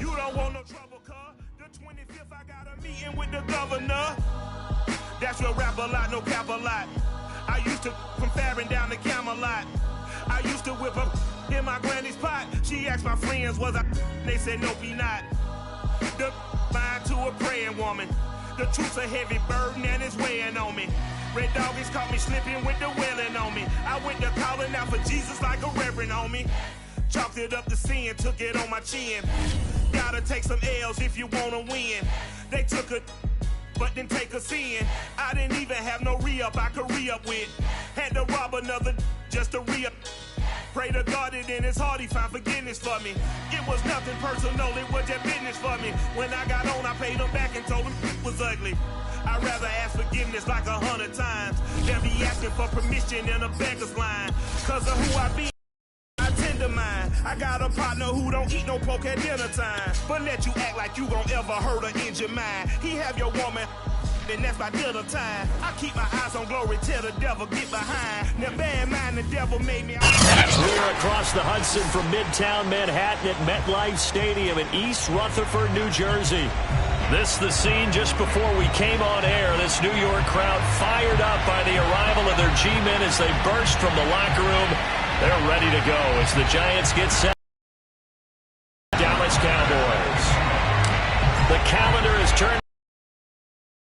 You don't want no trouble, cuz. The 25th, I got a meeting with the governor. That's your rap a lot, no cap a lot. I used to from Farron down to Camelot. I used to whip up in my granny's pot. She asked my friends, was I? They said, nope, he not. The mind to a praying woman. The truth's a heavy burden and it's weighing on me. Red doggies caught me slipping with the wailing on me. I went to calling out for Jesus like a reverend on me. Chalked it up to sin, took it on my chin. Gotta take some L's if you wanna win. They took a but didn't take us in. I didn't even have no re-up I could re-up with. Had to rob another just to re-up. Pray to God that in his heart he found forgiveness for me. It was nothing personal, it was just business for me. When I got on, I paid him back and told him it was ugly. I'd rather ask forgiveness like 100 times than be asking for permission in a beggar's line. Cause of who I be, I tend to mind. I got a partner who don't eat no pork at dinner time, but let you act like you gon' ever hurt or injure mine. He have your woman, and that's my dinner time. I keep my eyes on glory till the devil get behind. Now bear in mind the devil made me. We're across the Hudson from Midtown Manhattan at MetLife Stadium in East Rutherford, New Jersey. This the scene just before we came on air. This New York crowd fired up by the arrival of their G-men as they burst from the locker room. They're ready to go as the Giants get set. Dallas Cowboys. The calendar is turned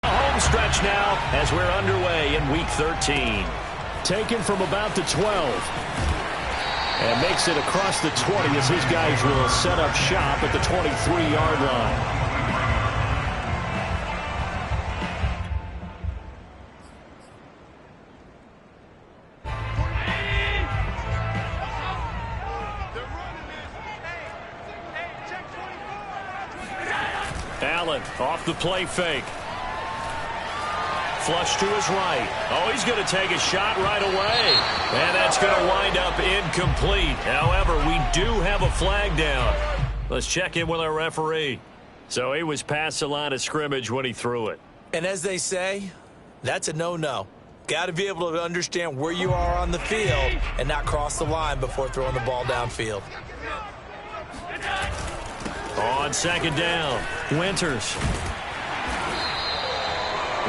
home stretch now as we're underway in Week 13. Taken from about the 12. And makes it across the 20 as his guys will set up shop at the 23-yard line. Allen off the play fake. Flush to his right. Oh, he's going to take a shot right away. And that's going to wind up incomplete. However, we do have a flag down. Let's check in with our referee. So he was past the line of scrimmage when he threw it. And as they say, that's a no-no. Got to be able to understand where you are on the field and not cross the line before throwing the ball downfield. On second down, Winters.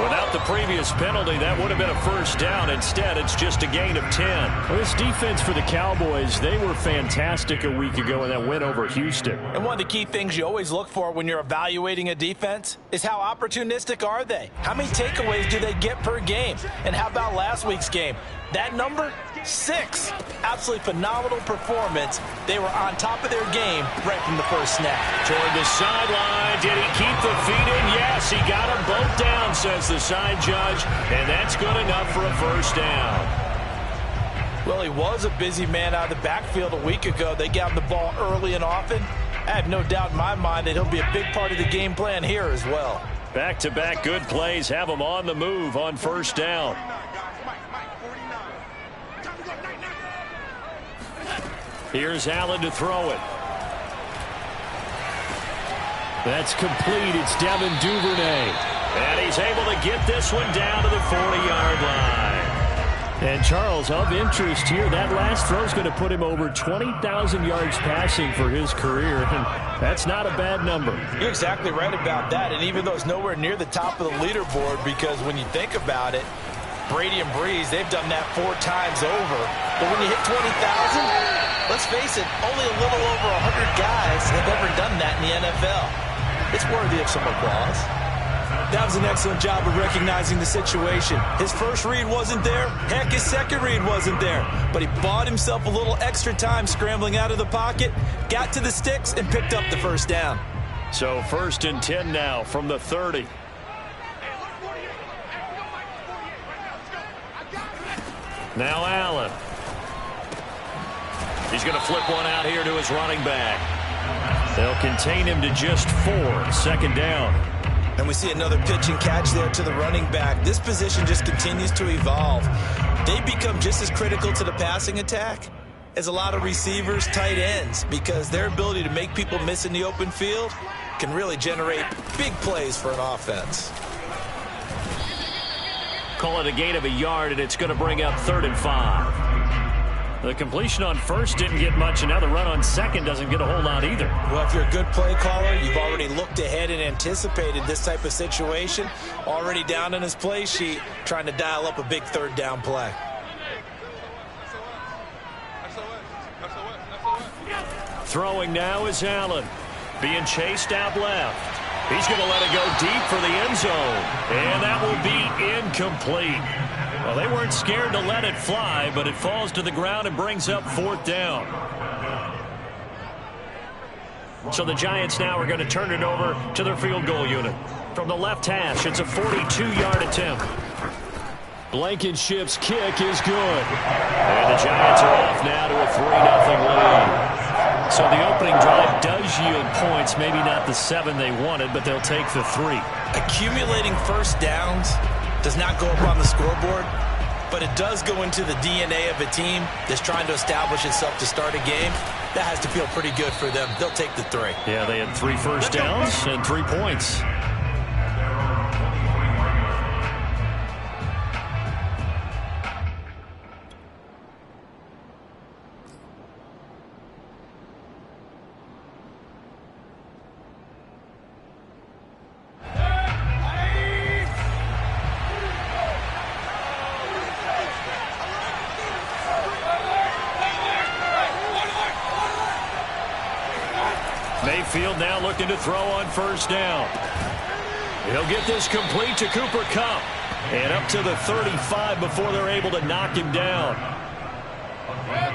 Without the previous penalty, that would have been a first down. Instead, it's just a gain of 10. Well, this defense for the Cowboys, they were fantastic a week ago in that win over Houston. And one of the key things you always look for when you're evaluating a defense is how opportunistic are they? How many takeaways do they get per game? And how about last week's game? That number? 6. Absolutely phenomenal performance. They were on top of their game right from the first snap. Toward the sideline. Did he keep the feet in? Yes, he got them both down, says the side judge. And that's good enough for a first down. Well, he was a busy man out of the backfield a week ago. They got him the ball early and often. I have no doubt in my mind that he'll be a big part of the game plan here as well. Back-to-back good plays have him on the move on first down. Here's Allen to throw it. That's complete. It's Devin Duvernay. And he's able to get this one down to the 40-yard line. And Charles, of interest here, that last throw is going to put him over 20,000 yards passing for his career. And that's not a bad number. You're exactly right about that. And even though it's nowhere near the top of the leaderboard, because when you think about it, Brady and Breeze, they've done that 4 times over. But when you hit 20,000, let's face it, only a little over 100 guys have ever done that in the NFL. It's worthy of some applause. That was an excellent job of recognizing the situation. His first read wasn't there. Heck, his second read wasn't there. But he bought himself a little extra time scrambling out of the pocket, got to the sticks, and picked up the first down. So 1st and 10 now from the 30. Now Allen. He's going to flip one out here to his running back. They'll contain him to just 4. 2nd down. And we see another pitch and catch there to the running back. This position just continues to evolve. They become just as critical to the passing attack as a lot of receivers, tight ends, because their ability to make people miss in the open field can really generate big plays for an offense. Call it a gain of a yard, and it's going to bring up 3rd and 5. The completion on first didn't get much, and now the run on second doesn't get a whole lot either. Well, if you're a good play caller, you've already looked ahead and anticipated this type of situation. Already down in his play sheet, trying to dial up a big third down play. Throwing now is Allen. Being chased out left. He's going to let it go deep for the end zone. And that will be incomplete. Well, they weren't scared to let it fly, but it falls to the ground and brings up fourth down. So the Giants now are going to turn it over to their field goal unit. From the left hash, it's a 42-yard attempt. Blankenship's kick is good. And the Giants are off now to a 3-0 lead. So the opening drive does yield points, maybe not the 7 they wanted, but they'll take the 3. Accumulating first downs does not go up on the scoreboard, but it does go into the DNA of a team that's trying to establish itself to start a game. That has to feel pretty good for them. They'll take the 3. Yeah, they had 3 first downs and 3 points. Mayfield now looking to throw on first down. He'll get this complete to Cooper Kupp. And up to the 35 before they're able to knock him down.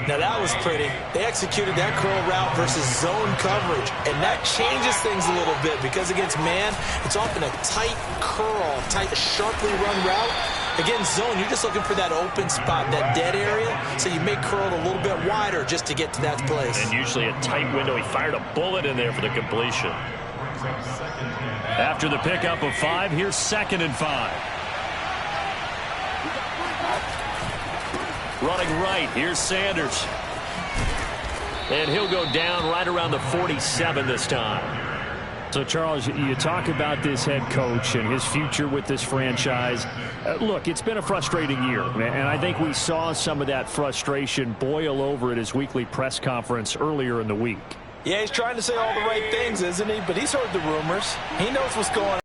Now that was pretty. They executed that curl route versus zone coverage. And that changes things a little bit because against man, it's often a tight curl, tight, sharply run route. Against zone, you're just looking for that open spot, that dead area, so you may curl it a little bit wider just to get to that place. And usually a tight window. He fired a bullet in there for the completion. After the pickup of 5, here's 2nd and 5. Running right, here's Sanders. And he'll go down right around the 47 this time. So, Charles, you talk about this head coach and his future with this franchise. Look, it's been a frustrating year, and I think we saw some of that frustration boil over at his weekly press conference earlier in the week. Yeah, he's trying to say all the right things, isn't he? But he's heard the rumors. He knows what's going on.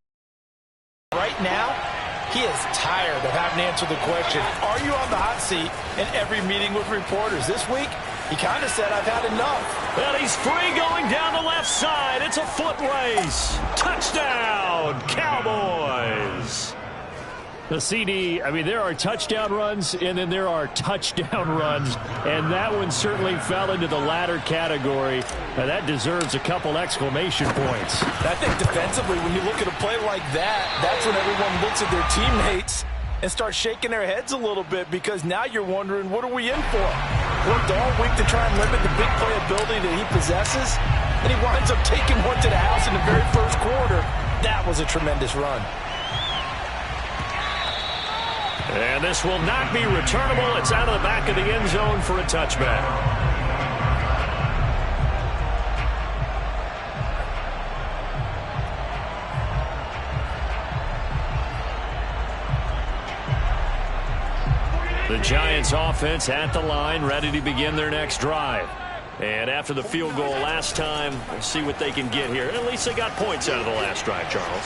Right now, he is tired of having to answer the question, are you on the hot seat in every meeting with reporters? This week, he kind of said, I've had enough. Well, he's free going down the left side. It's a foot race. Touchdown, Cowboys. The CD, I mean, there are touchdown runs, and then there are touchdown runs, and that one certainly fell into the latter category. Now, that deserves a couple exclamation points. I think defensively, when you look at a play like that, that's when everyone looks at their teammates and starts shaking their heads a little bit because now you're wondering, what are we in for? Worked all week to try and limit the big play ability that he possesses, and he winds up taking one to the house in the very first quarter. That was a tremendous run. And this will not be returnable. It's out of the back of the end zone for a touchback. The Giants offense at the line, ready to begin their next drive. And after the field goal last time, we'll see what they can get here. At least they got points out of the last drive, Charles.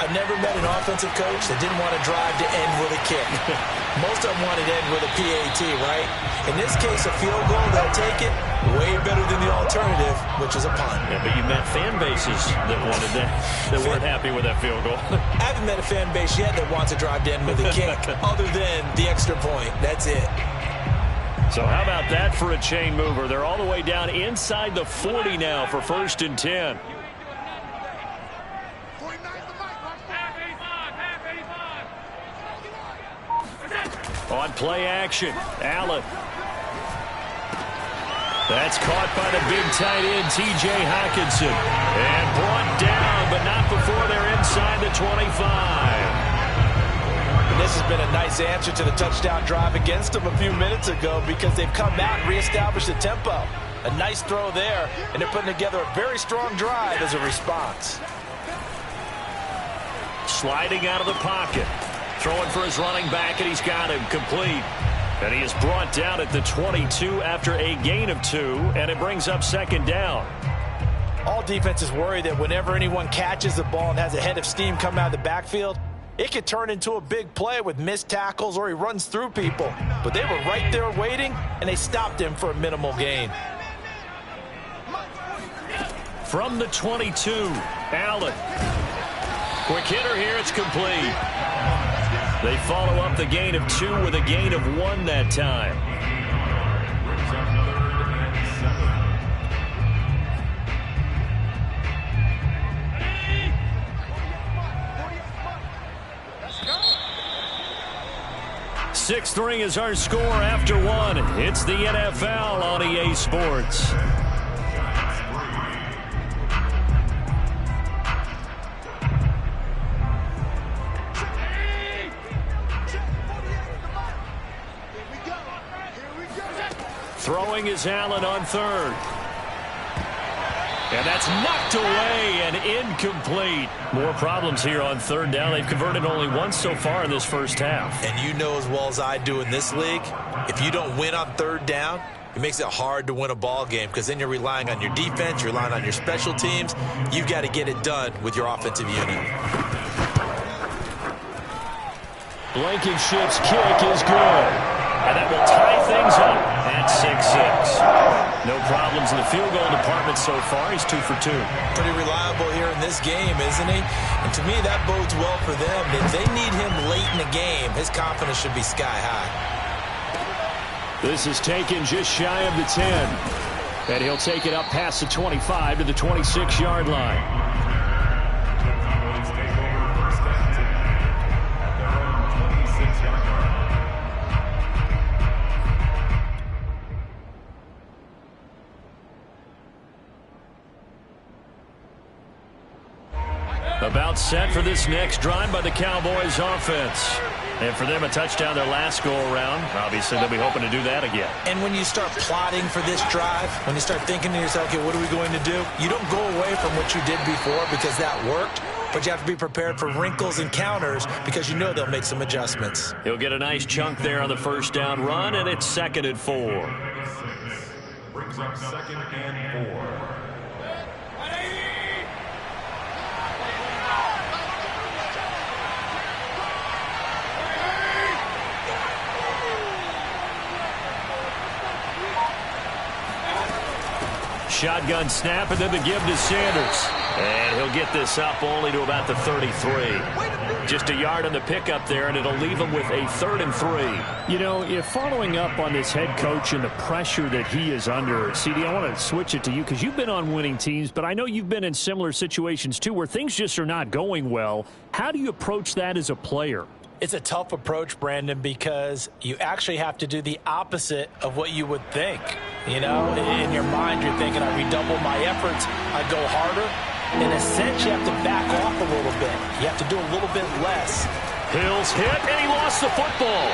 I've never met an offensive coach that didn't want to drive to end with a kick. Most of them wanted to end with a PAT, right? In this case, a field goal, they'll take it. Way better than the alternative, which is a punt. Yeah, but you met fan bases that wanted that, that weren't happy with that field goal. I haven't met a fan base yet that wants to drive to end with a kick, other than the extra point. That's it. So how about that for a chain mover? They're all the way down inside the 40 now for 1st and 10. On play action, Allen. That's caught by the big tight end, T.J. Hockenson. And brought down, but not before they're inside the 25. And this has been a nice answer to the touchdown drive against them a few minutes ago because they've come out and reestablished the tempo. A nice throw there, and they're putting together a very strong drive as a response. Sliding out of the pocket. Throwing for his running back, and he's got him complete. And he is brought down at the 22 after a gain of 2, and it brings up second down. All defenses worry that whenever anyone catches the ball and has a head of steam come out of the backfield, it could turn into a big play with missed tackles or he runs through people. But they were right there waiting, and they stopped him for a minimal gain. From the 22, Allen. Quick hitter here, it's complete. They follow up the gain of 2 with a gain of 1 that time. Sixth ring is our score after 1. It's the NFL on EA Sports. Throwing is Allen on third. And that's knocked away and incomplete. More problems here on third down. They've converted only once so far in this first half. And you know as well as I do in this league, if you don't win on third down, it makes it hard to win a ball game because then you're relying on your defense, you're relying on your special teams. You've got to get it done with your offensive unit. Blankenship's kick is good. And that will tie things up at 6-6. No problems in the field goal department so far. He's 2 for 2. Pretty reliable here in this game, isn't he? And to me, that bodes well for them. If they need him late in the game, his confidence should be sky high. This is taken just shy of the 10. And he'll take it up past the 25 to the 26-yard line. About set for this next drive by the Cowboys offense. And for them, a touchdown their last go-around. Obviously, they'll be hoping to do that again. And when you start plotting for this drive, when you start thinking to yourself, okay, what are we going to do? You don't go away from what you did before because that worked, but you have to be prepared for wrinkles and counters because you know they'll make some adjustments. He'll get a nice chunk there on the first down run, and it's 2nd and 4. Brings up 2nd and 4. Shotgun snap, and then the give to Sanders. And he'll get this up only to about the 33. Just a yard on the pickup there, and it'll leave him with a 3rd and 3. You know, if following up on this head coach and the pressure that he is under, CD, I want to switch it to you because you've been on winning teams, but I know you've been in similar situations too where things just are not going well. How do you approach that as a player? It's a tough approach, Brandon, because you actually have to do the opposite of what you would think. You know, in your mind, you're thinking, I redouble my efforts, I go harder. In a sense, you have to back off a little bit. You have to do a little bit less. Hills hit, and he lost the football.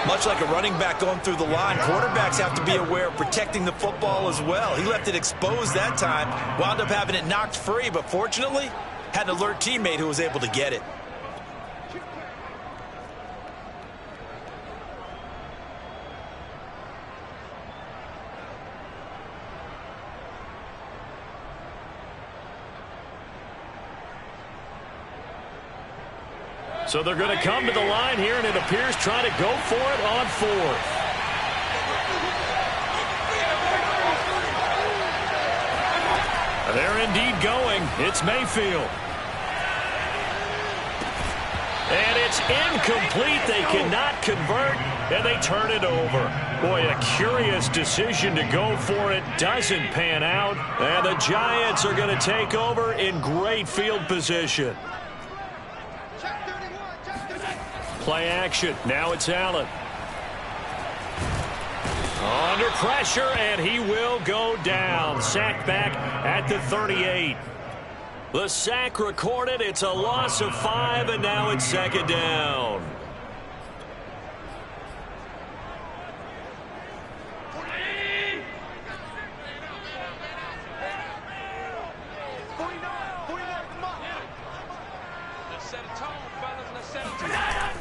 Much like a running back going through the line, quarterbacks have to be aware of protecting the football as well. He left it exposed that time, wound up having it knocked free, but fortunately, had an alert teammate who was able to get it. So they're going to come to the line here, and it appears trying to go for it on 4th. They're indeed going. It's Mayfield. And it's incomplete. They cannot convert, and they turn it over. Boy, a curious decision to go for it. Doesn't pan out, and the Giants are going to take over in great field position. Play action. Now it's Allen. Under pressure, and he will go down. Sacked back at the 38. The sack recorded. It's a loss of 5, and now it's 2nd down.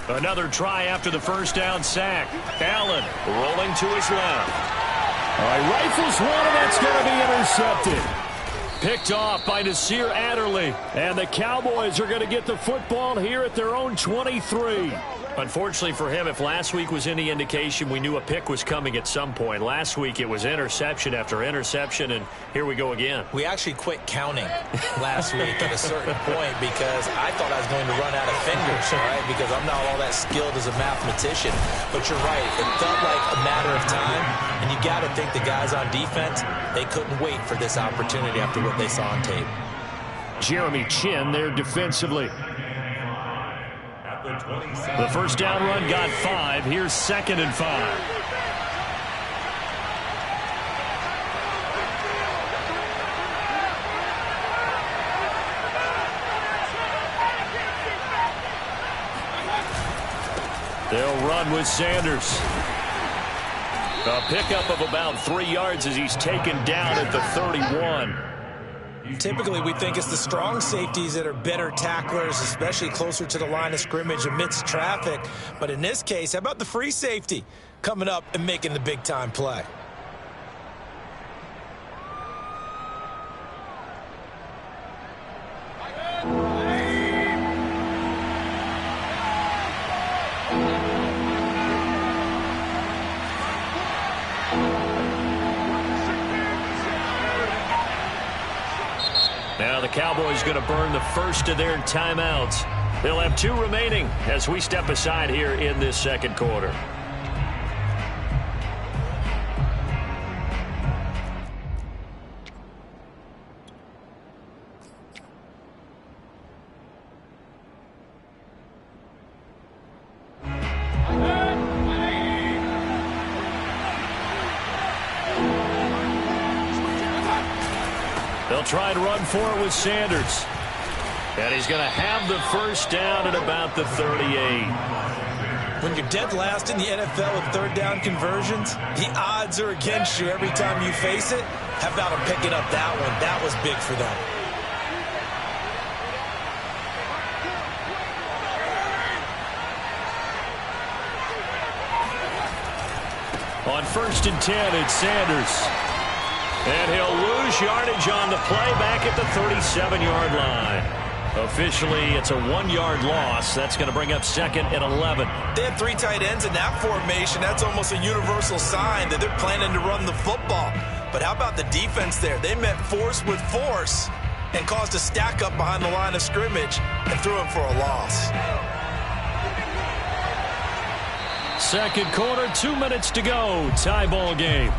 Another try after the first down sack. Allen rolling to his left. All right, rifles one, and that's going to be intercepted. Picked off by Nasir Adderley. And the Cowboys are going to get the football here at their own 23. Unfortunately for him, if last week was any indication, we knew a pick was coming at some point. Last week it was interception after interception, and here we go again. We actually quit counting last week at a certain point because I thought I was going to run out of fingers, all right, because I'm not all that skilled as a mathematician. But you're right. It felt like a matter of time, and you got to think the guys on defense, they couldn't wait for this opportunity after what they saw on tape. Jeremy Chinn there defensively. The first down run got 5. Here's 2nd and 5. They'll run with Sanders. A pickup of about 3 yards as he's taken down at the 31. Typically, we think it's the strong safeties that are better tacklers, especially closer to the line of scrimmage amidst traffic. But in this case, how about the free safety coming up and making the big-time play? Now the Cowboys going to burn the first of their timeouts. They'll have 2 remaining as we step aside here in this second quarter. They'll try and run for it with Sanders. And he's going to have the first down at about the 38. When you're dead last in the NFL with third down conversions, the odds are against you every time you face it. How about him picking up that one? That was big for them. On 1st and 10, it's Sanders. And he'll lose yardage on the play back at the 37-yard line. Officially, it's a 1-yard loss. That's going to bring up 2nd and 11. They have 3 tight ends in that formation. That's almost a universal sign that they're planning to run the football. But how about the defense there? They met force with force and caused a stack up behind the line of scrimmage and threw him for a loss. Second quarter, 2 minutes to go. Tie ball game.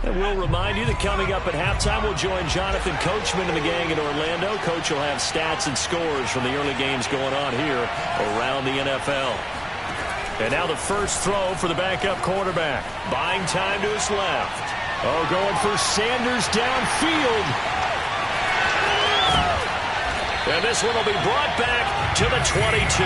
And we'll remind you that coming up at halftime, we'll join Jonathan Coachman and the gang in Orlando. Coach will have stats and scores from the early games going on here around the NFL. And now the first throw for the backup quarterback. Buying time to his left. Oh, going for Sanders downfield. And this one will be brought back to the 22.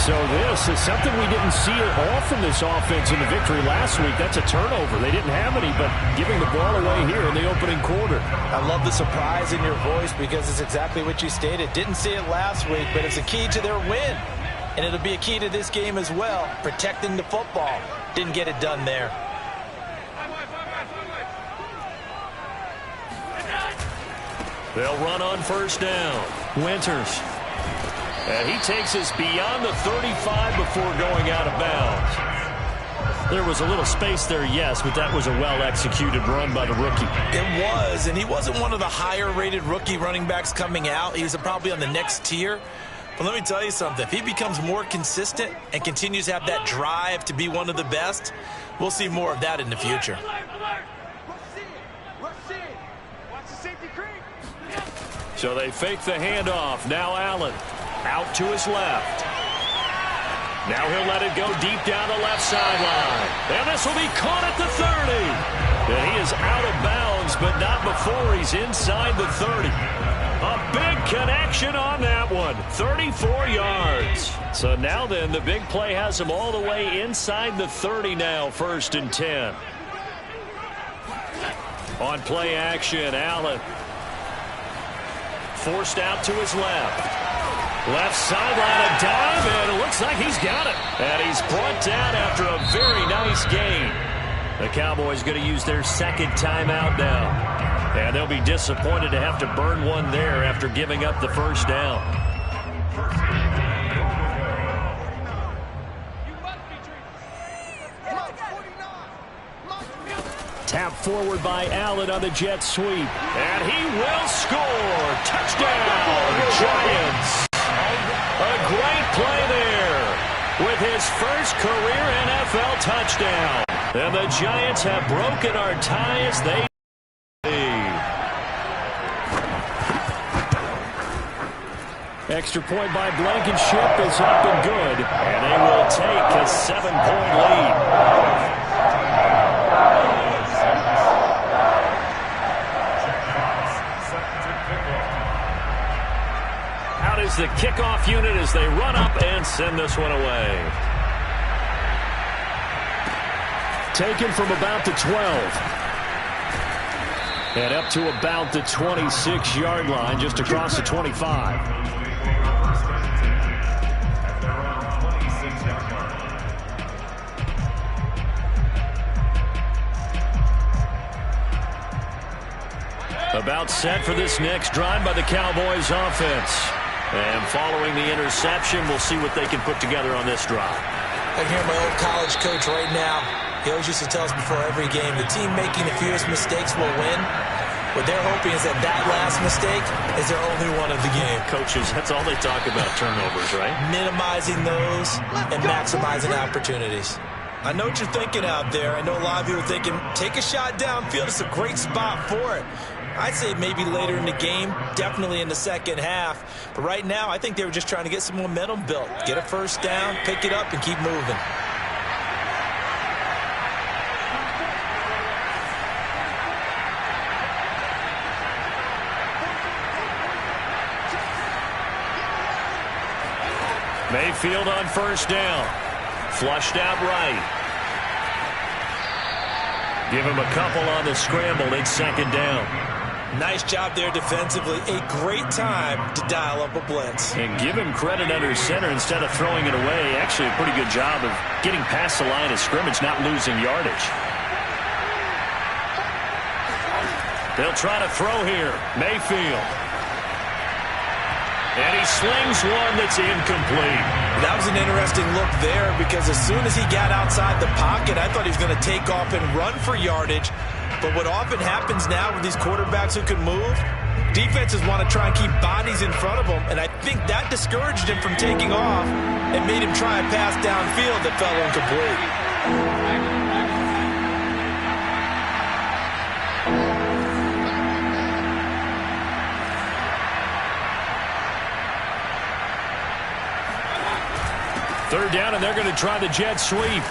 So this is something we didn't see at all from this offense in the victory last week. That's a turnover. They didn't have any, but giving the ball away here in the opening quarter. I love the surprise in your voice because it's exactly what you stated. Didn't see it last week, but it's a key to their win. And it'll be a key to this game as well, protecting the football. Didn't get it done there. They'll run on first down. Winters. And he takes us beyond the 35 before going out of bounds. There was a little space there, yes, but that was a well-executed run by the rookie. It was, and he wasn't one of the higher-rated rookie running backs coming out. He's probably on the next tier. But let me tell you something. If he becomes more consistent and continues to have that drive to be one of the best, we'll see more of that in the future. So they fake the handoff. Now Allen out to his left. Now he'll let it go deep down the left sideline. And this will be caught at the 30. And he is out of bounds, but not before he's inside the 30. A big connection on that one. 34 yards. So now then, the big play has him all the way inside the 30 now, 1st and 10. On play action, Allen. Forced out to his left. Left sideline, a dive, and it looks like he's got it. And he's brought down after a very nice gain. The Cowboys going to use their second timeout now. And they'll be disappointed to have to burn one there after giving up the first down. Tap forward by Allen on the jet sweep. And he will score. Touchdown, Giants. A great play there with his first career NFL touchdown. And the Giants have broken our tie as they lead. Extra point by Blankenship is up and good. And they will take a 7-point lead. Is the kickoff unit as they run up and send this one away. Taken from about the 12. And up to about the 26-yard line, just across the 25. About set for this next drive by the Cowboys offense. And following the interception, we'll see what they can put together on this drive. I hear my old college coach right now. He always used to tell us before every game, the team making the fewest mistakes will win. What they're hoping is that last mistake is their only one of the game. Coaches, that's all they talk about, turnovers, right? Minimizing those and maximizing opportunities. I know what you're thinking out there. I know a lot of you are thinking, take a shot downfield. It's a great spot for it. I'd say maybe later in the game, definitely in the second half. But right now, I think they were just trying to get some momentum built. Get a first down, pick it up, and keep moving. Mayfield on first down. Flushed out right. Give him a couple on the scramble. It's second down. Nice job there defensively. A great time to dial up a blitz. And give him credit under center instead of throwing it away. Actually, a pretty good job of getting past the line of scrimmage, not losing yardage. They'll try to throw here. Mayfield. And he slings one that's incomplete. That was an interesting look there because as soon as he got outside the pocket, I thought he was going to take off and run for yardage. But what often happens now with these quarterbacks who can move, defenses want to try and keep bodies in front of them, and I think that discouraged him from taking off and made him try a pass downfield that fell incomplete. Third down, and they're going to try the jet sweep.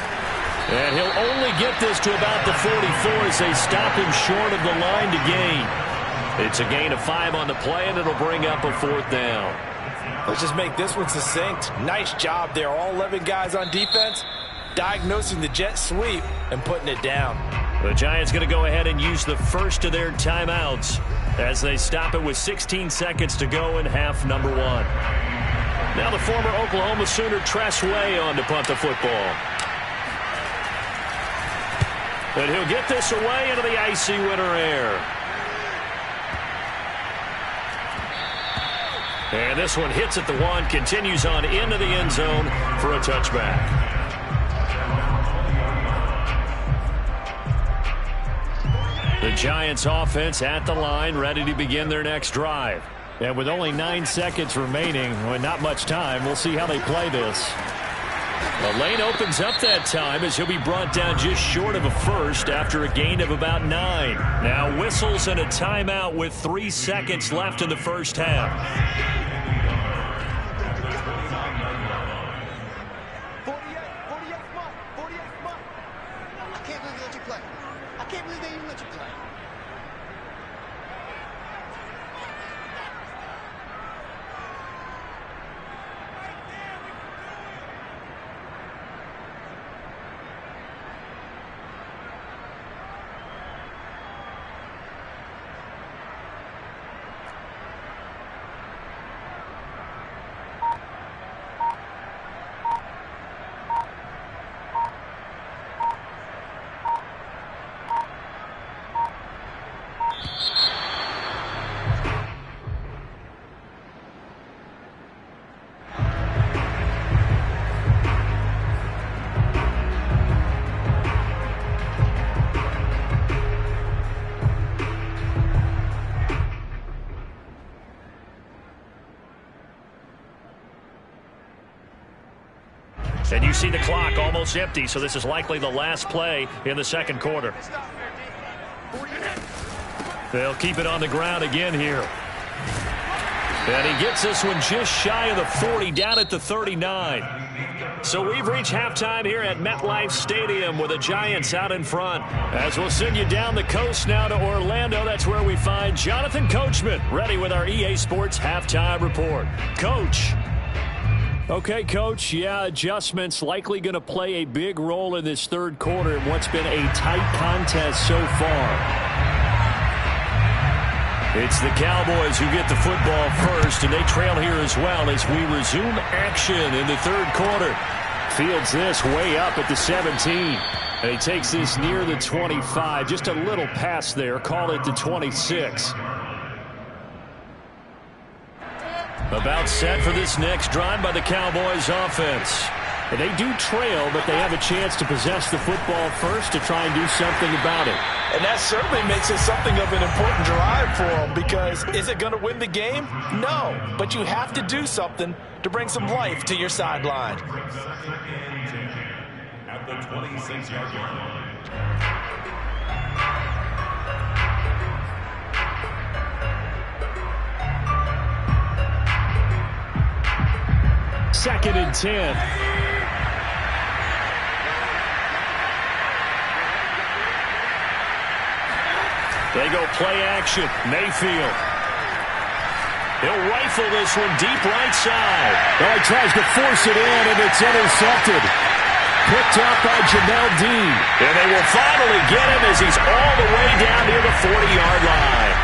And he'll only get this to about the 44 as they stop him short of the line to gain. It's a gain of 5 on the play, and it'll bring up a fourth down. Let's just make this one succinct. Nice job there. All 11 guys on defense diagnosing the jet sweep and putting it down. The Giants going to go ahead and use the first of their timeouts as they stop it with 16 seconds to go in half number 1. Now the former Oklahoma Sooner Tress Way on to punt the football. And he'll get this away into the icy winter air. And this one hits at the 1, continues on into the end zone for a touchback. The Giants offense at the line, ready to begin their next drive. And with only 9 seconds remaining, well, not much time, we'll see how they play this. The lane opens up that time as he'll be brought down just short of a first after a gain of about 9. Now whistles and a timeout with 3 seconds left in the first half. 48, come on. 48, come on. I can't believe they let you play. I can't believe they even let you play. see the clock almost empty, so this is likely the last play in the second quarter. They'll keep it on the ground again here. And he gets this one just shy of the 40, down at the 39. So we've reached halftime here at MetLife Stadium with the Giants out in front. As we'll send you down the coast now to Orlando, that's where we find Jonathan Coachman, ready with our EA Sports Halftime Report. Coach. Okay, Coach, yeah, adjustments likely going to play a big role in this third quarter in what's been a tight contest so far. It's the Cowboys who get the football first, and they trail here as well as we resume action in the third quarter. Fields this way up at the 17. And he takes this near the 25. Just a little pass there. Call it the 26. About set for this next drive by the Cowboys offense. And they do trail, but they have a chance to possess the football first to try and do something about it. And that certainly makes it something of an important drive for them, because is it going to win the game? No, but you have to do something to bring some life to your sideline. At the 26-yard line. Second and 10. They go play action. Mayfield. He'll rifle this one deep right side. Oh, he tries to force it in, and it's intercepted. Picked up by Jamel Dean. And they will finally get him as he's all the way down near the 40-yard line.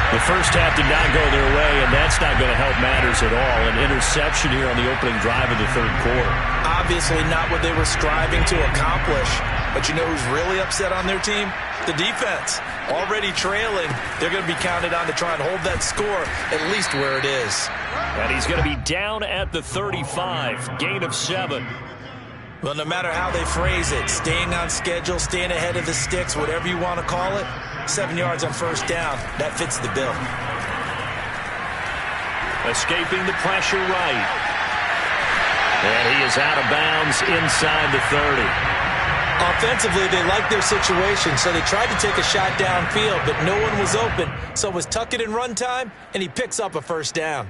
The first half did not go their way, and that's not going to help matters at all. An interception here on the opening drive of the third quarter. Obviously not what they were striving to accomplish. But you know who's really upset on their team? The defense. Already trailing. They're going to be counted on to try and hold that score at least where it is. And he's going to be down at the 35. Gain of 7. Well, no matter how they phrase it, staying on schedule, staying ahead of the sticks, whatever you want to call it, 7 yards on first down, that fits the bill. Escaping the pressure right. And he is out of bounds inside the 30. Offensively, they liked their situation, so they tried to take a shot downfield, but no one was open. So it was tuck it in run time, and he picks up a first down.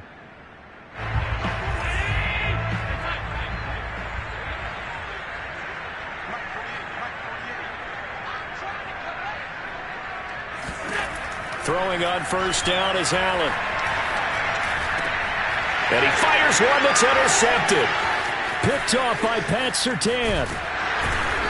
Throwing on first down is Allen. And he fires one that's intercepted. Picked off by Pat Surtain.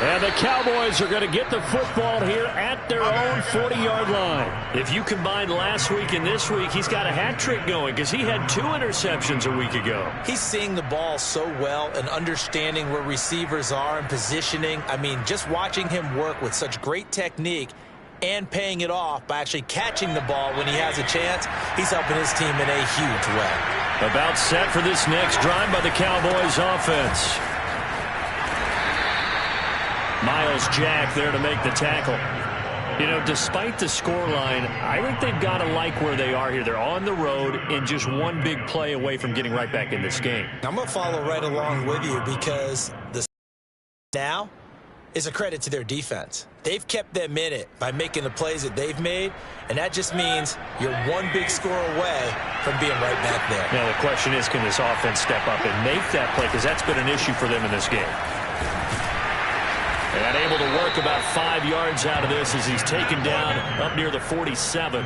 And the Cowboys are going to get the football here at their own 40-yard line. If you combine last week and this week, he's got a hat trick going because he had 2 interceptions a week ago. He's seeing the ball so well and understanding where receivers are and positioning. I mean, just watching him work with such great technique and paying it off by actually catching the ball when he has a chance, he's helping his team in a huge way. About set for this next drive by the Cowboys offense. Miles Jack there to make the tackle. You know, despite the scoreline, I think they've got to like where they are here. They're on the road and just one big play away from getting right back in this game. I'm going to follow right along with you because the now is a credit to their defense. They've kept them in it by making the plays that they've made, and that just means you're one big score away from being right back there. Now, the question is, can this offense step up and make that play? Because that's been an issue for them in this game. And able to work about 5 yards out of this as he's taken down up near the 47.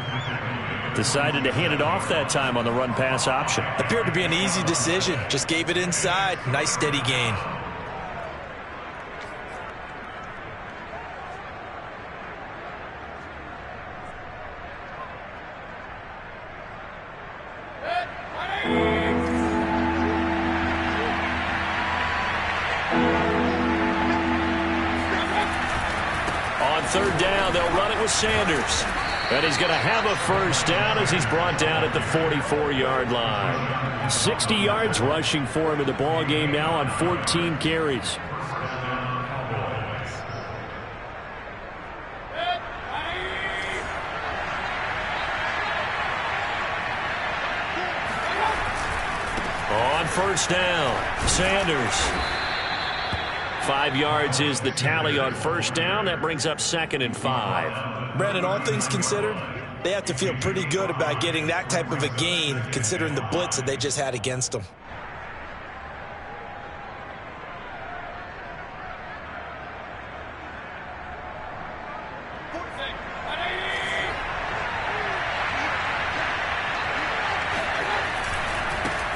Decided to hand it off that time on the run-pass option. Appeared to be an easy decision. Just gave it inside. Nice steady gain. Third down, they'll run it with Sanders. And he's going to have a first down as he's brought down at the 44-yard line. 60 yards rushing for him in the ball game now on 14 carries. On first down, Sanders. 5 yards is the tally on first down. That brings up 2nd and 5. Brandon, all things considered, they have to feel pretty good about getting that type of a gain, considering the blitz that they just had against them.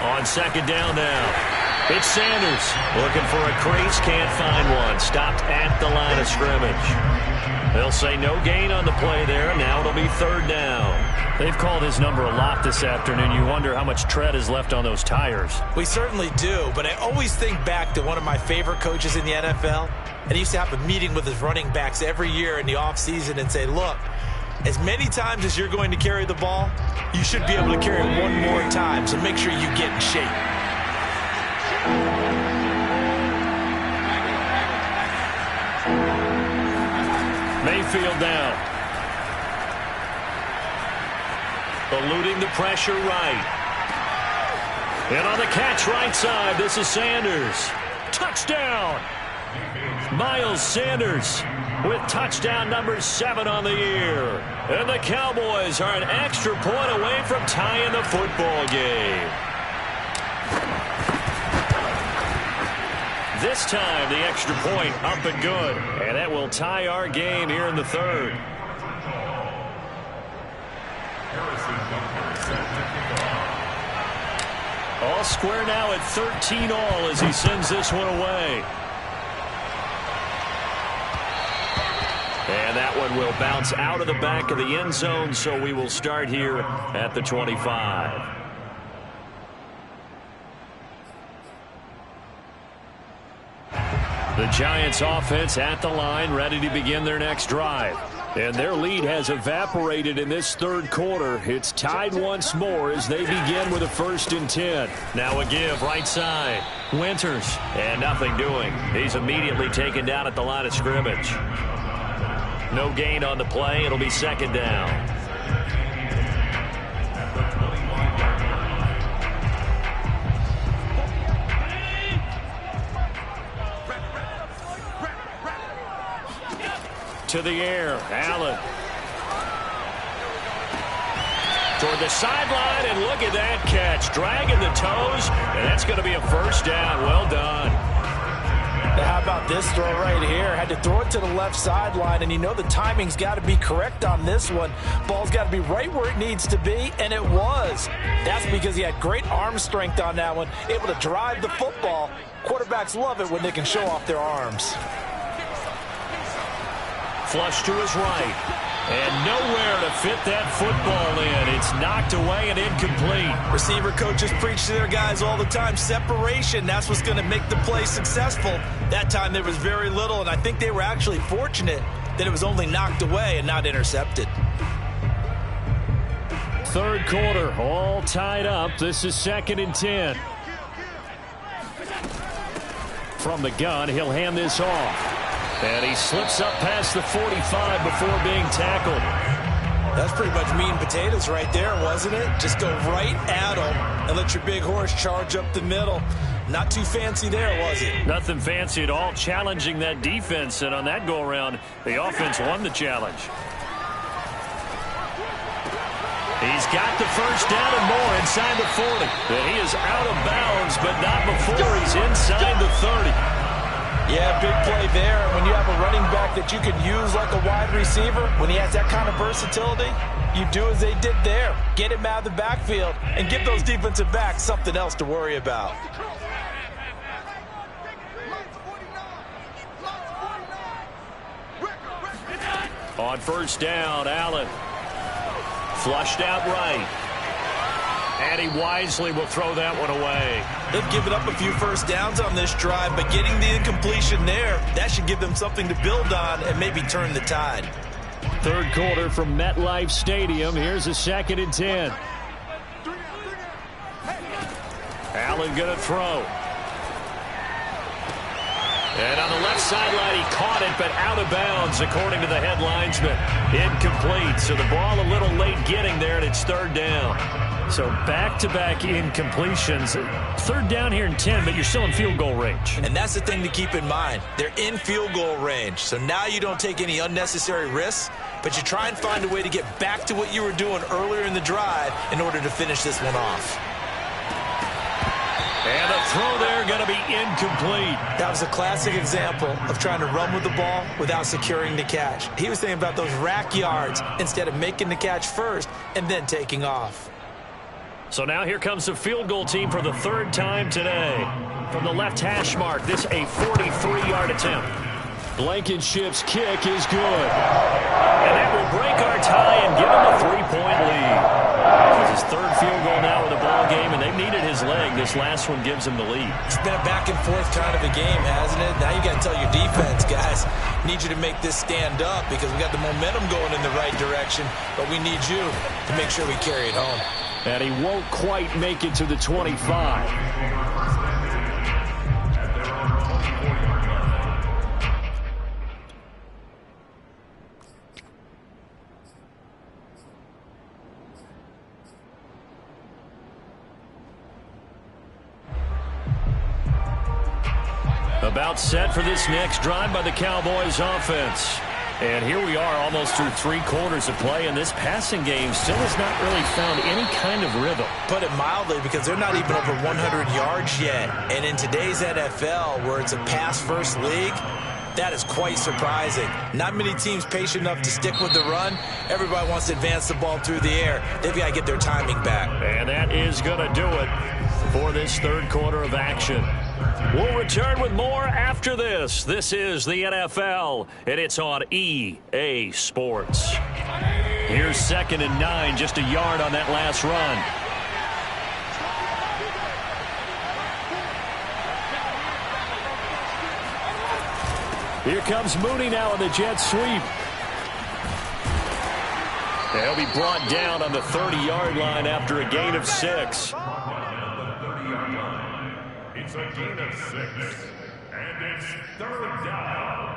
On 2nd down now. It's Sanders looking for a crease, can't find one. Stopped at the line of scrimmage. They'll say no gain on the play there. Now it'll be 3rd down. They've called his number a lot this afternoon. You wonder how much tread is left on those tires. We certainly do, but I always think back to one of my favorite coaches in the NFL. And he used to have a meeting with his running backs every year in the offseason and say, look, as many times as you're going to carry the ball, you should be able to carry it one more time, so make sure you get in shape. Mayfield down. Eluding the pressure right. And on the catch right side, this is Sanders. Touchdown! Miles Sanders with touchdown number 7 on the year. And the Cowboys are an extra point away from tying the football game. This time, the extra point up and good. And that will tie our game here in the 3rd. All square now at 13 all as he sends this one away. And that one will bounce out of the back of the end zone, so we will start here at the 25. The Giants offense at the line, ready to begin their next drive. And their lead has evaporated in this 3rd quarter. It's tied once more as they begin with a 1st and 10. Now a give right side. Winters. And nothing doing. He's immediately taken down at the line of scrimmage. No gain on the play. It'll be 2nd down. To the air, Allen. Toward the sideline, and look at that catch. Dragging the toes, and that's going to be a 1st down. Well done. How about this throw right here? Had to throw it to the left sideline, and you know the timing's got to be correct on this one. Ball's got to be right where it needs to be, and it was. That's because he had great arm strength on that one, able to drive the football. Quarterbacks love it when they can show off their arms. Flush to his right. And nowhere to fit that football in. It's knocked away and incomplete. Receiver coaches preach to their guys all the time. Separation, that's what's going to make the play successful. That time there was very little, and I think they were actually fortunate that it was only knocked away and not intercepted. 3rd quarter, all tied up. This is 2nd and 10. From the gun, he'll hand this off. And he slips up past the 45 before being tackled. That's pretty much meat and potatoes right there, wasn't it? Just go right at him and let your big horse charge up the middle. Not too fancy there, was it? Nothing fancy at all, challenging that defense. And on that go-around, the offense won the challenge. He's got the 1st down and more inside the 40. And he is out of bounds, but not before he's inside the 30. Yeah, big play there. When you have a running back that you can use like a wide receiver, when he has that kind of versatility, you do as they did there. Get him out of the backfield and give those defensive backs something else to worry about. On 1st down, Allen. Flushed out right. And he wisely will throw that one away. They've given up a few 1st downs on this drive, but getting the incompletion there, that should give them something to build on and maybe turn the tide. 3rd quarter from MetLife Stadium. Here's a 2nd and 10. Allen going to throw. And on the left sideline, he caught it, but out of bounds, according to the head linesman. Incomplete, so the ball a little late getting there, and it's third down. So back-to-back incompletions. Third down here in 10, but you're still in field goal range. And that's the thing to keep in mind. They're in field goal range, so now you don't take any unnecessary risks, but you try and find a way to get back to what you were doing earlier in the drive in order to finish this one off. And the throw there going to be incomplete. That was a classic example of trying to run with the ball without securing the catch. He was thinking about those rack yards instead of making the catch first and then taking off. So now here comes the field goal team for the third time today. From the left hash mark, this a 43-yard attempt. Blankenship's kick is good. And that will break our tie and give him a 3-point lead. It's his third field goal now with a ball game, and they've needed his leg. This last one gives him the lead. It's been a back-and-forth kind of a game, hasn't it? Now you got to tell your defense, guys, need you to make this stand up because we got the momentum going in the right direction, but we need you to make sure we carry it home. And he won't quite make it to the 25. About set for this next drive by the Cowboys offense. And here we are almost through 3 quarters of play, and this passing game still has not really found any kind of rhythm. Put it mildly, because they're not even over 100 yards yet. And in today's NFL, where it's a pass-first league, that is quite surprising. Not many teams patient enough to stick with the run. Everybody wants to advance the ball through the air. They've got to get their timing back. And that is going to do it for this third quarter of action. We'll return with more after this. This is the NFL, and it's on EA Sports. Here's 2nd and 9, just a yard on that last run. Here comes Mooney now on the jet sweep. They'll be brought down on the 30-yard line after a gain of 6. It's a gain of 6, and it's third down.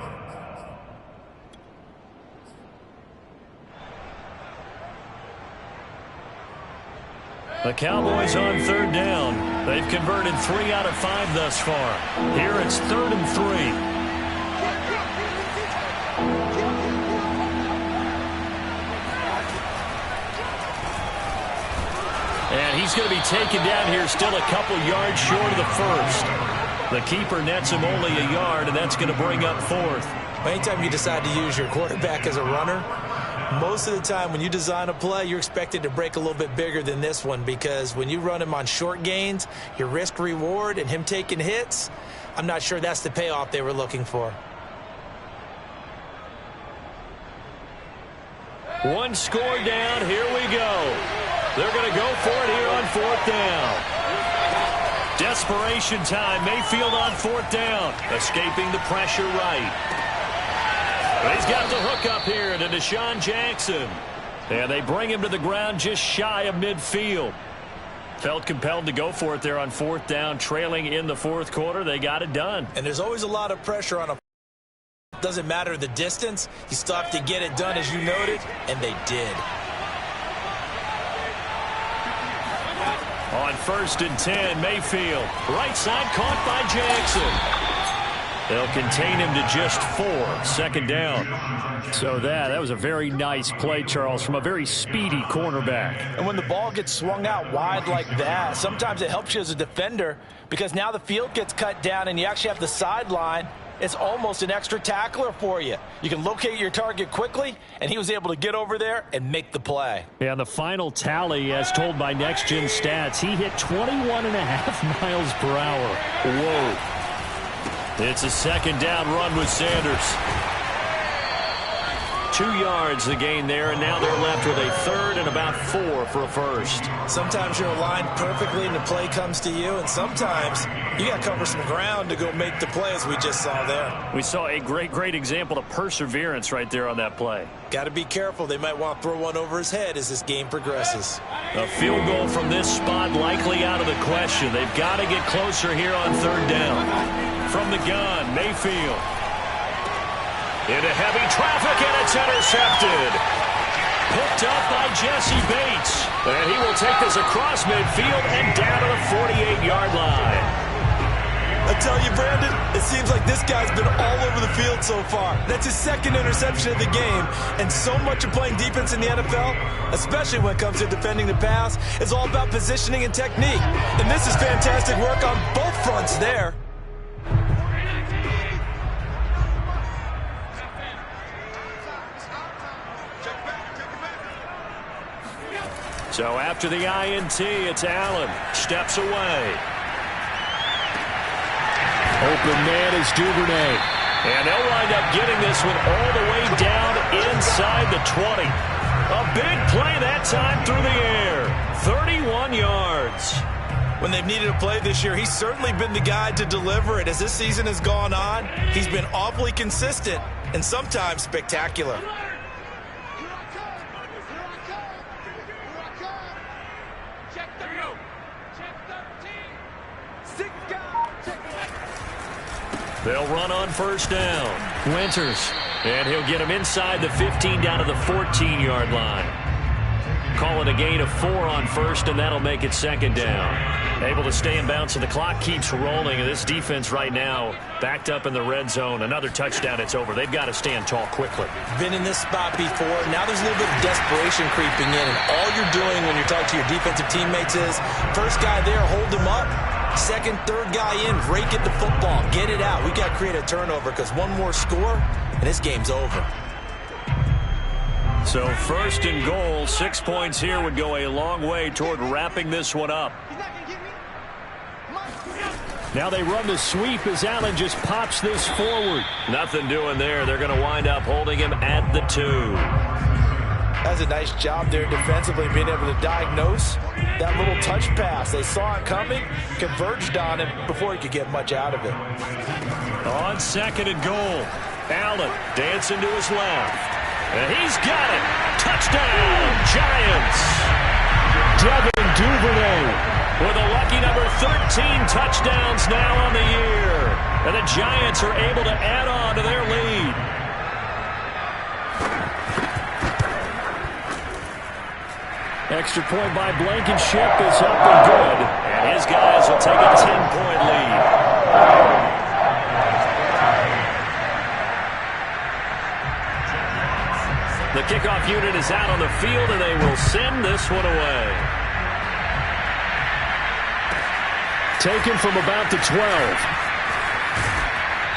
The Cowboys on third down. They've converted 3 out of 5 thus far. Here it's 3rd and 3. And he's going to be taken down here still a couple yards short of the first. The keeper nets him only a yard, and that's going to bring up 4th. Anytime you decide to use your quarterback as a runner, most of the time when you design a play, you're expected to break a little bit bigger than this one, because when you run him on short gains, your risk-reward and him taking hits, I'm not sure that's the payoff they were looking for. One score down. Here we go. They're going to go for it here on 4th down. Desperation time. Mayfield on 4th down. Escaping the pressure right. But he's got the hook up here to Deshaun Jackson. And they bring him to the ground just shy of midfield. Felt compelled to go for it there on 4th down. Trailing in the 4th quarter. They got it done. And there's always a lot of pressure on a doesn't matter the distance. You still have to get it done, as you noted, and they did. On 1st and 10, Mayfield. Right side caught by Jackson. They'll contain him to just 4. 2nd down. So that was a very nice play, Charles, from a very speedy cornerback. And when the ball gets swung out wide like that, sometimes it helps you as a defender, because now the field gets cut down and you actually have the sideline. It's almost an extra tackler for you. You can locate your target quickly, and he was able to get over there and make the play. Yeah, the final tally, as told by Next Gen Stats, he hit 21.5 miles per hour. Whoa. It's a 2nd down run with Sanders. 2 yards the gain there, and now they're left with a 3rd and about 4 for a first. Sometimes you're aligned perfectly and the play comes to you, and sometimes you got to cover some ground to go make the play, as we just saw there. We saw a great example of perseverance right there on that play. Got to be careful. They might want to throw one over his head as this game progresses. A field goal from this spot likely out of the question. They've got to get closer here on 3rd down. From the gun, Mayfield. Into heavy traffic, and it's intercepted. Picked up by Jesse Bates. And he will take this across midfield and down to the 48-yard line. I tell you, Brandon, it seems like this guy's been all over the field so far. That's his second interception of the game. And so much of playing defense in the NFL, especially when it comes to defending the pass, is all about positioning and technique. And this is fantastic work on both fronts there. So after the INT, it's Allen. Steps away. Open man is Duvernay. And they'll wind up getting this one all the way down inside the 20. A big play that time through the air. 31 yards. When they've needed a play this year, he's certainly been the guy to deliver it. As this season has gone on, he's been awfully consistent and sometimes spectacular. They'll run on first down. Winters. And he'll get him inside the 15 down to the 14-yard line. Call it a gain of 4 on first, and that'll make it second down. Able to stay in bounds, so the clock keeps rolling. And this defense right now backed up in the red zone. Another touchdown, it's over. They've got to stand tall quickly. Been in this spot before. Now there's a little bit of desperation creeping in. And all you're doing when you're talking to your defensive teammates is, first guy there, hold him up. Second, third guy in, rake at the football. Get it out. We got to create a turnover because one more score, and this game's over. So first and goal, 6 points here would go a long way toward wrapping this one up. Now they run the sweep as Allen just pops this forward. Nothing doing there. They're going to wind up holding him at the 2. That's a nice job there defensively, being able to diagnose that little touch pass. They saw it coming, converged on him before he could get much out of it. On second and goal, Allen dancing to his left. And he's got it. Touchdown, Giants. Devin Duvernay with a lucky number 13 touchdowns now on the year. And the Giants are able to add on to their lead. Extra point by Blankenship is up and good. And his guys will take a 10-point lead. The kickoff unit is out on the field, and they will send this one away. Taken from about the 12.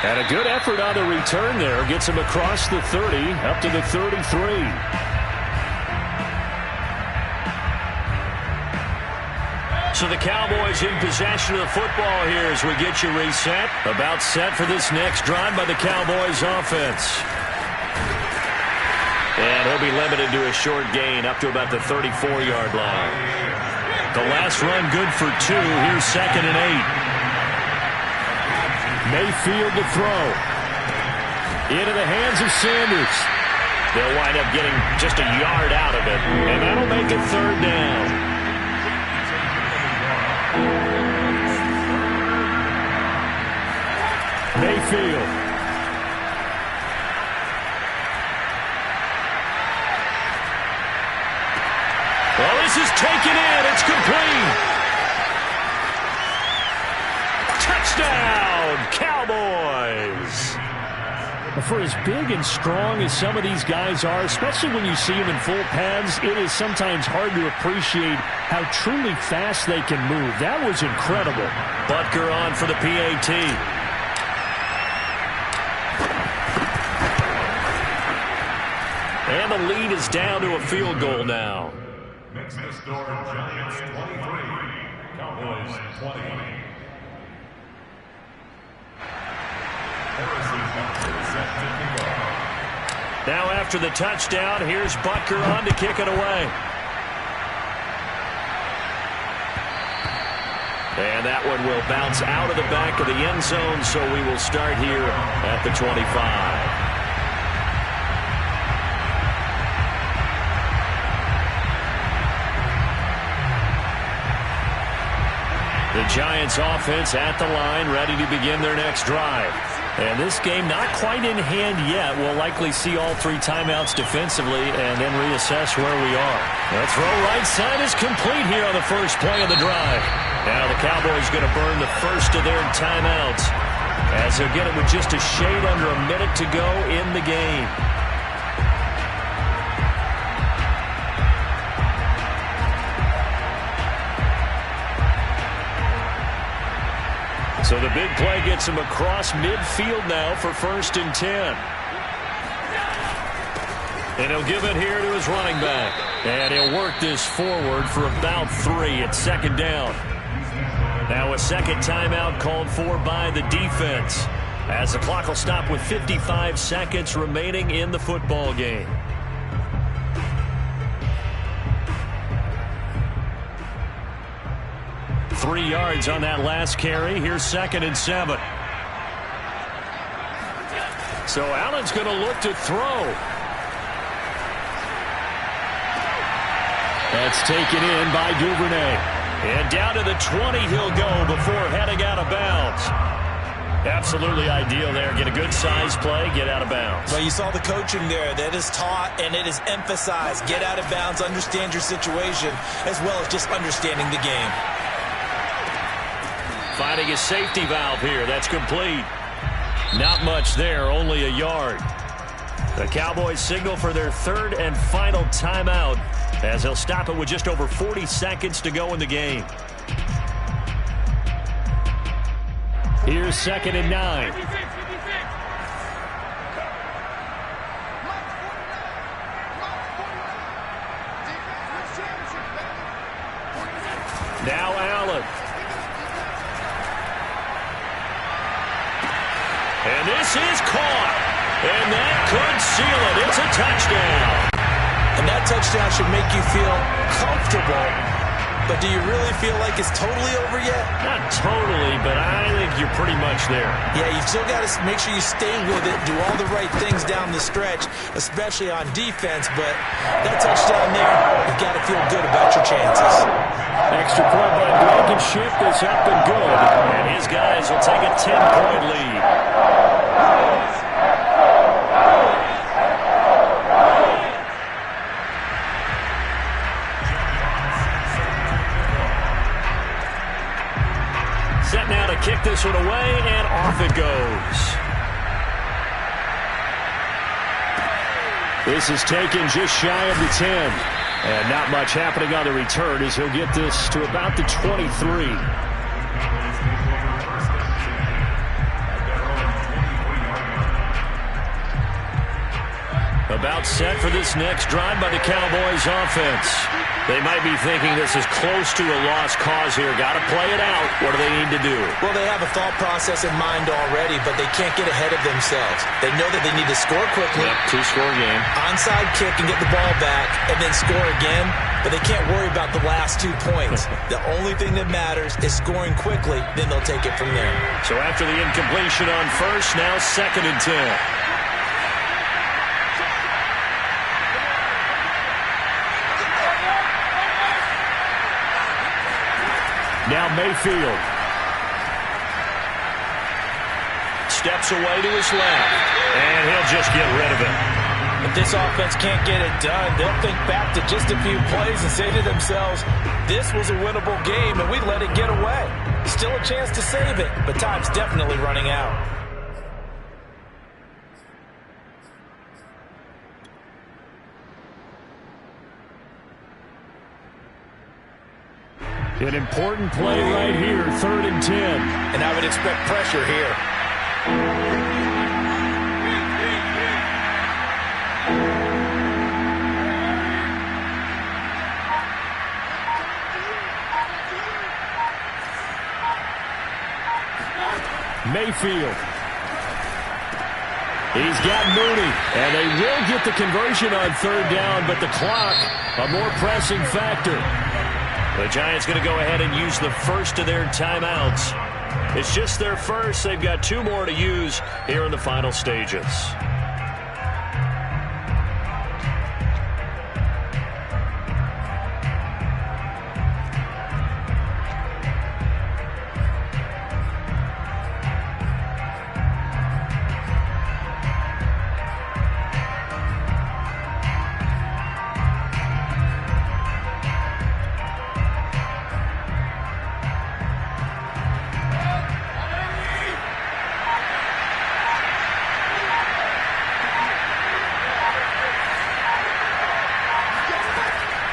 And a good effort on the return there. Gets him across the 30, up to the 33. So the Cowboys in possession of the football here as we get you reset. About set for this next drive by the Cowboys offense. And he'll be limited to a short gain up to about the 34-yard line. The last run good for 2. Here's second and 8. Mayfield to throw. Into the hands of Sanders. They'll wind up getting just a yard out of it. And that'll make it third down. Mayfield. Well, this is taken in. It's complete. Touchdown, Cowboys. For as big and strong as some of these guys are, especially when you see them in full pads, it is sometimes hard to appreciate how truly fast they can move. That was incredible. Butker on for the PAT. And the lead is down to a field goal now. Makes the score Giants 23, Cowboys 20. Now after the touchdown, here's Butker on to kick it away. And that one will bounce out of the back of the end zone, so we will start here at the 25. The The Giants offense at the line, ready to begin their next drive. And this game not quite in hand yet. We'll likely see all 3 timeouts defensively and then reassess where we are. The throw right side is complete here on the first play of the drive. Now the Cowboys going to burn the first of their timeouts as they'll get it with just a shade under a minute to go in the game. So the big play gets him across midfield now for 1st and 10. And he'll give it here to his running back. And he'll work this forward for about 3 at 2nd down. Now a second timeout called for by the defense, as the clock will stop with 55 seconds remaining in the football game. Three yards on that last carry. Here's 2nd and 7. So Allen's going to look to throw. That's taken in by Duvernay. And down to the 20 he'll go before heading out of bounds. Absolutely ideal there. Get a good size play, get out of bounds. Well, you saw the coaching there. That is taught and it is emphasized. Get out of bounds, understand your situation, as well as just understanding the game. Finding a safety valve here. That's complete. Not much there, only a yard. The Cowboys signal for their 3rd and final timeout, as they'll stop it with just over 40 seconds to go in the game. Here's 2nd and 9. Now Allen. And this is caught. And that could seal it. It's a touchdown. And that touchdown should make you feel comfortable. But do you really feel like it's totally over yet? Not totally, but I think you're pretty much there. Yeah, you've still got to make sure you stay with it, do all the right things down the stretch, especially on defense. But that touchdown there, you've got to feel good about your chances. Extra point by Blankenship is up and good. And his guys will take a 10-point lead. Set now to kick this one away, and off it goes. This is taken just shy of the 10. And not much happening on the return as he'll get this to about the 23. About set for this next drive by the Cowboys offense. They might be thinking this is close to a lost cause here. Got to play it out. What do they need to do? Well, they have a thought process in mind already, but they can't get ahead of themselves. They know that they need to score quickly. Yep, 2-score game. Onside kick and get the ball back, and then score again. But they can't worry about the last 2 points. The only thing that matters is scoring quickly. Then they'll take it from there. So after the incompletion on first, now 2nd and 10. Now Mayfield. Steps away to his left. And he'll just get rid of it. If this offense can't get it done, they'll think back to just a few plays and say to themselves, this was a winnable game and we let it get away. Still a chance to save it, but time's definitely running out. An important play right here, 3rd and 10. And I would expect pressure here. Mayfield. He's got Mooney, and they will get the conversion on 3rd down, but the clock, a more pressing factor. The Giants going to go ahead and use the first of their timeouts. It's just their first. They've got 2 more to use here in the final stages.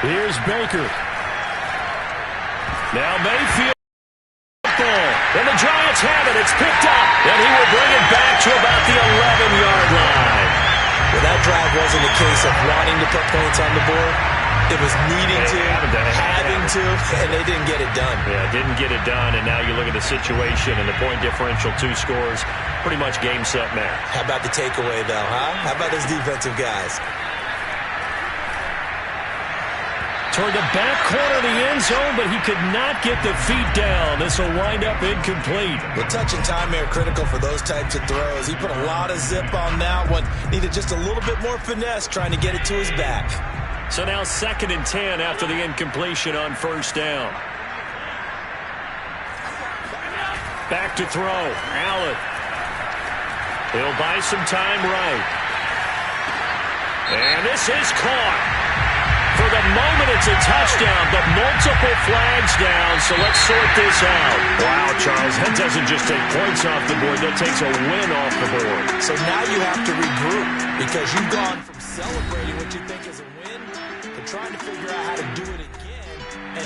Here's Baker. Now Mayfield. And the Giants have it. It's picked up. And he will bring it back to about the 11-yard line. Well, that drive wasn't a case of wanting to put points on the board. It was needing to, having to, and they didn't get it done. Yeah, didn't get it done, and now you look at the situation and the point differential, 2 scores, pretty much game, set, match. How about the takeaway, though, huh? How about those defensive guys? Toward the back corner of the end zone, but he could not get the feet down. This will wind up incomplete. The touch and time are critical for those types of throws. He put a lot of zip on that one. Needed just a little bit more finesse trying to get it to his back. So now 2nd and 10 after the incompletion on 1st down. Back to throw. Allen. He'll buy some time right. And this is caught. For the moment, it's a touchdown, but multiple flags down, so let's sort this out. Wow, Charles, that doesn't just take points off the board. That takes a win off the board. So now you have to regroup because you've gone from celebrating what you think is a win to trying to figure out how to do it again.